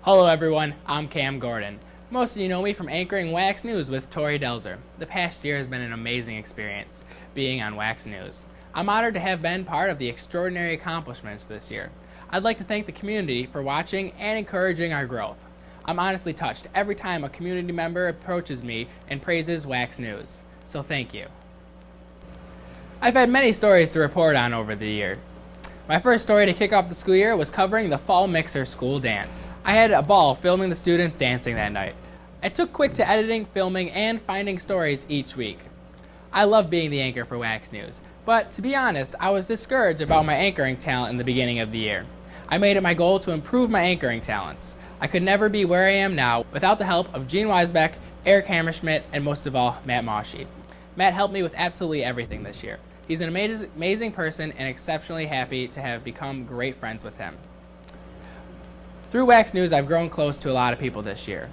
Hello everyone, I'm Cam Gordon. Most of you know me from anchoring Wax News with Tori Delzer. The past year has been an amazing experience being on Wax News. I'm honored to have been part of the extraordinary accomplishments this year. I'd like to thank the community for watching and encouraging our growth. I'm honestly touched every time a community member approaches me and praises Wax News, so thank you. I've had many stories to report on over the year. My first story to kick off the school year was covering the Fall Mixer School Dance. I had a ball filming the students dancing that night. I took quick to editing, filming, and finding stories each week. I love being the anchor for Wax News, but to be honest, I was discouraged about my anchoring talent in the beginning of the year. I made it my goal to improve my anchoring talents. I could never be where I am now without the help of Gene Weisbeck, Eric Hammerschmidt, and most of all, Matt Moshe. Matt helped me with absolutely everything this year. He's an amazing person and exceptionally happy to have become great friends with him. Through Wax News, I've grown close to a lot of people this year.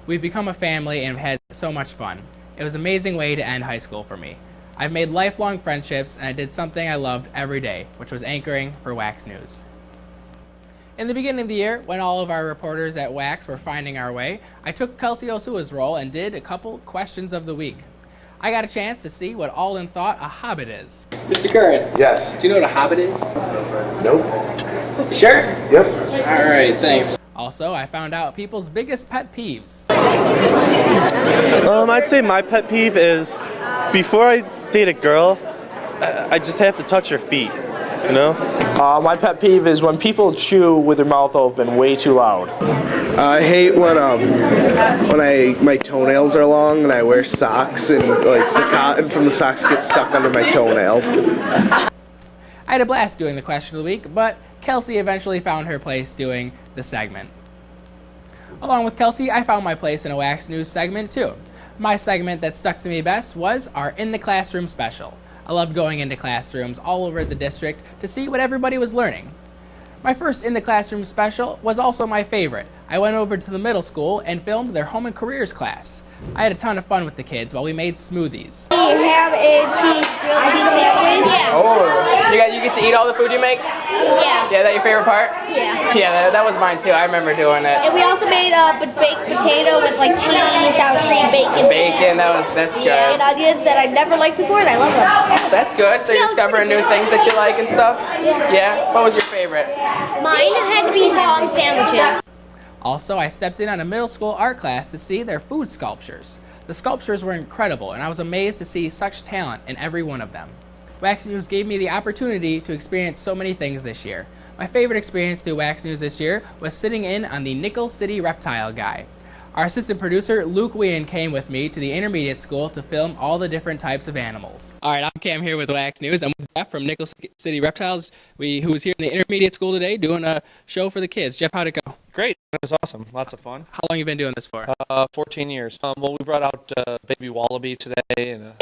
We've become a family and have had so much fun. It was an amazing way to end high school for me. I've made lifelong friendships and I did something I loved every day, which was anchoring for Wax News. In the beginning of the year, when all of our reporters at Wax were finding our way, I took Kelsey Osua's role and did a couple questions of the week. I got a chance to see what Alden thought a hobbit is. Mr. Curran. Yes. Do you know what a hobbit is? Nope. You sure? Yep. All right, thanks. Also, I found out people's biggest pet peeves. I'd say my pet peeve is before I date a girl, I just have to touch her feet, you know? My pet peeve is when people chew with their mouth open way too loud. I hate when my toenails are long and I wear socks and like the cotton from the socks gets stuck under my toenails. I had a blast doing the question of the week, but Kelsey eventually found her place doing the segment. Along with Kelsey, I found my place in a Wax News segment too. My segment that stuck to me best was our In the Classroom special. I loved going into classrooms all over the district to see what everybody was learning. My first In the Classroom special was also my favorite. I went over to the middle school and filmed their home and careers class. I had a ton of fun with the kids while we made smoothies. We have a cheese grilled cheese sandwich. Yeah. Oh, you get to eat all the food you make? Yeah. Yeah, that your favorite part? Yeah. Yeah, that was mine too. I remember doing it. And we also made a baked potato with like cheese, sour cream, bacon. Bacon, that's good. Yeah, and onions that I never liked before, and I love them. That's good. So you're discovering new things that you like and stuff? Yeah. What was your favorite? Mine had to be ham sandwiches. Also, I stepped in on a middle school art class to see their food sculptures. The sculptures were incredible, and I was amazed to see such talent in every one of them. Wax News gave me the opportunity to experience so many things this year. My favorite experience through Wax News this year was sitting in on the Nickel City Reptile Guy. Our assistant producer, Luke Wien, came with me to the intermediate school to film all the different types of animals. All right, I'm Cam here with Wax News. I'm with Jeff from Nickel City Reptiles, who was here in the intermediate school today doing a show for the kids. Jeff, how'd it go? Great. It was awesome. Lots of fun. How long have you been doing this for? 14 years. Well, we brought out baby wallaby today. And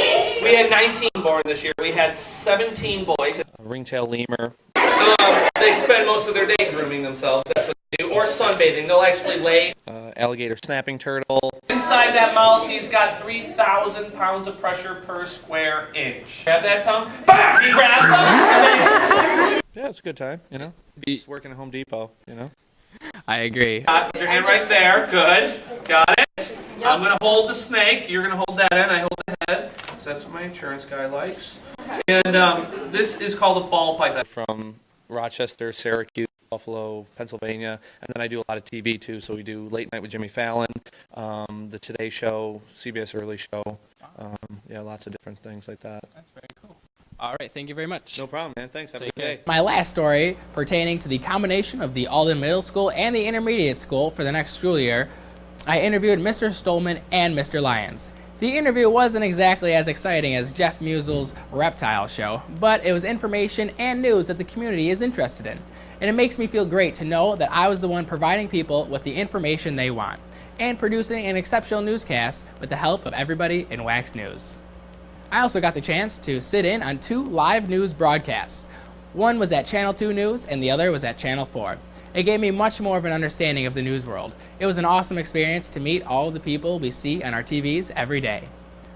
we had 19 born this year. We had 17 boys. A ringtail lemur. They spend most of their day grooming themselves. That's what they do. Or sunbathing. They'll actually lay. Alligator snapping turtle. Inside that mouth, he's got 3,000 pounds of pressure per square inch. Have that, Tom? Bam! He grabs them. And then... Yeah, it's a good time, you know. He's working at Home Depot, you know. I agree. Put your hand right there. Good. Got it. Yep. I'm going to hold the snake. You're going to hold that end. I hold the head. So that's what my insurance guy likes. Okay. And this is called a ball python. From Rochester, Syracuse, Buffalo, Pennsylvania. And then I do a lot of TV too. So we do Late Night with Jimmy Fallon, the Today Show, CBS Early Show. Yeah, lots of different things like that. That's very cool. All right, thank you very much. No problem, man. Thanks. Have a good day. My last story pertaining to the combination of the Alden Middle School and the Intermediate School for the next school year, I interviewed Mr. Stolman and Mr. Lyons. The interview wasn't exactly as exciting as Jeff Musel's reptile show, but it was information and news that the community is interested in. And it makes me feel great to know that I was the one providing people with the information they want, and producing an exceptional newscast with the help of everybody in Wax News. I also got the chance to sit in on 2 live news broadcasts. One was at Channel 2 News and the other was at Channel 4. It gave me much more of an understanding of the news world. It was an awesome experience to meet all of the people we see on our TVs every day.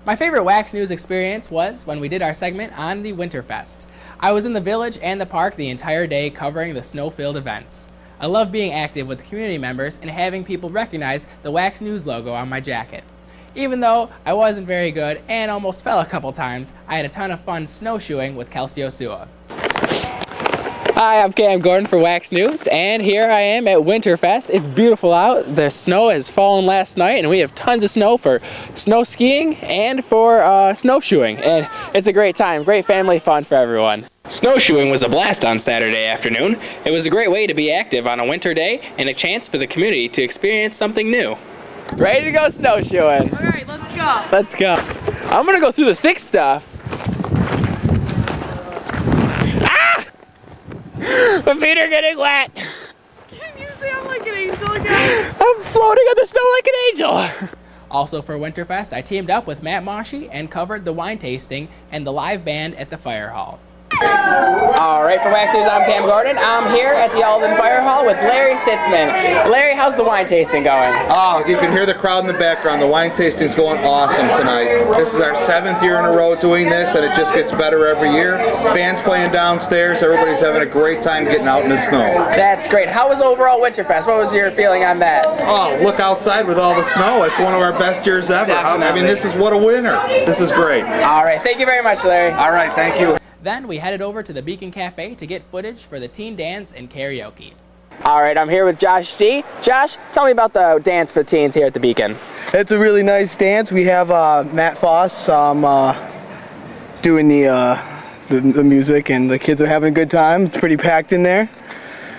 My favorite Wax News experience was when we did our segment on the Winterfest. I was in the village and the park the entire day covering the snow-filled events. I love being active with the community members and having people recognize the Wax News logo on my jacket. Even though I wasn't very good and almost fell a couple times, I had a ton of fun snowshoeing with Kelsey Osua. Hi, I'm Cam Gordon for Wax News, and here I am at Winterfest. It's beautiful out. The snow has fallen last night, and we have tons of snow for snow skiing and for snowshoeing. And it's a great time, great family fun for everyone. Snowshoeing was a blast on Saturday afternoon. It was a great way to be active on a winter day and a chance for the community to experience something new. Ready to go snowshoeing? All right, let's go. Let's go. I'm gonna go through the thick stuff. Ah! My feet are getting wet. Can you say I'm like an angel again? I'm floating on the snow like an angel. Also for Winterfest, I teamed up with Matt Moshi and covered the wine tasting and the live band at the fire hall. All right, for Wax News, I'm Cam Gordon. I'm here at the Alden Fire Hall with Larry Sitzman. Larry, how's the wine tasting going? Oh, you can hear the crowd in the background. The wine tasting's going awesome tonight. This is our 7th year in a row doing this, and it just gets better every year. Band's playing downstairs. Everybody's having a great time getting out in the snow. That's great. How was overall Winterfest? What was your feeling on that? Oh, look outside with all the snow. It's one of our best years ever. Definitely. I mean, this is what a winner. This is great. All right, thank you very much, Larry. All right, thank you. Then we headed over to the Beacon Cafe to get footage for the teen dance and karaoke. All right, I'm here with Josh D. Josh, tell me about the dance for teens here at the Beacon. It's a really nice dance. We have Matt Foss doing the music, and the kids are having a good time. It's pretty packed in there.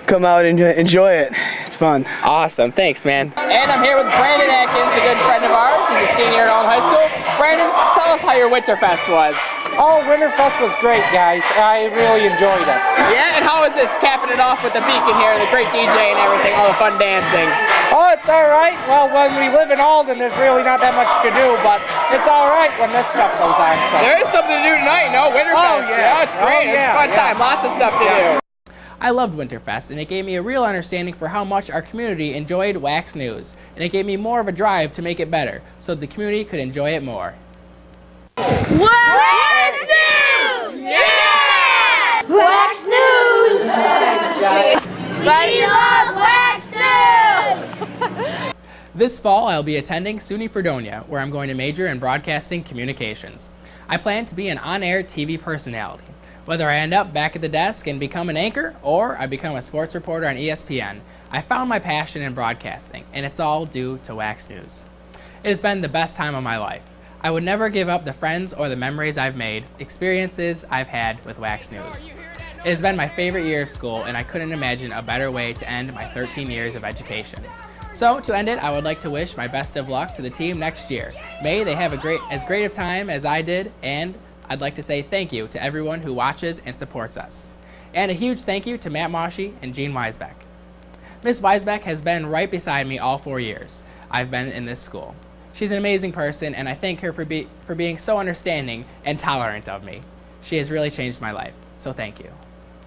Come out and enjoy it. It's fun. Awesome, thanks, man. And I'm here with Brandon Atkins, a good friend of ours. He's a senior at Alden High School. Brandon, tell us how your Winterfest was. Oh, Winterfest was great, guys. I really enjoyed it. Yeah, and how is this capping it off with the Beacon here, the great DJ and everything, all the fun dancing? Oh, it's all right. Well, when we live in Alden, there's really not that much to do, but it's all right when this stuff goes on. So. There is something to do tonight, no? Winterfest. Oh, yeah. It's great. Oh, yeah, It's a fun time. Lots of stuff to do. I loved Winterfest, and it gave me a real understanding for how much our community enjoyed Wax News, and it gave me more of a drive to make it better, so the community could enjoy it more. Wax News! Yeah! Wax News! We love Wax News! This fall, I'll be attending SUNY Fredonia, where I'm going to major in broadcasting communications. I plan to be an on-air TV personality. Whether I end up back at the desk and become an anchor, or I become a sports reporter on ESPN, I found my passion in broadcasting, and it's all due to Wax News. It has been the best time of my life. I would never give up the friends or the memories I've made, experiences I've had with Wax News. It has been my favorite year of school, and I couldn't imagine a better way to end my 13 years of education. So, to end it, I would like to wish my best of luck to the team next year. May they have as great a time as I did, and I'd like to say thank you to everyone who watches and supports us. And a huge thank you to Matt Moshi and Jean Weisbeck. Miss Weisbeck has been right beside me all 4 years I've been in this school. She's an amazing person, and I thank her for being so understanding and tolerant of me. She has really changed my life, so thank you.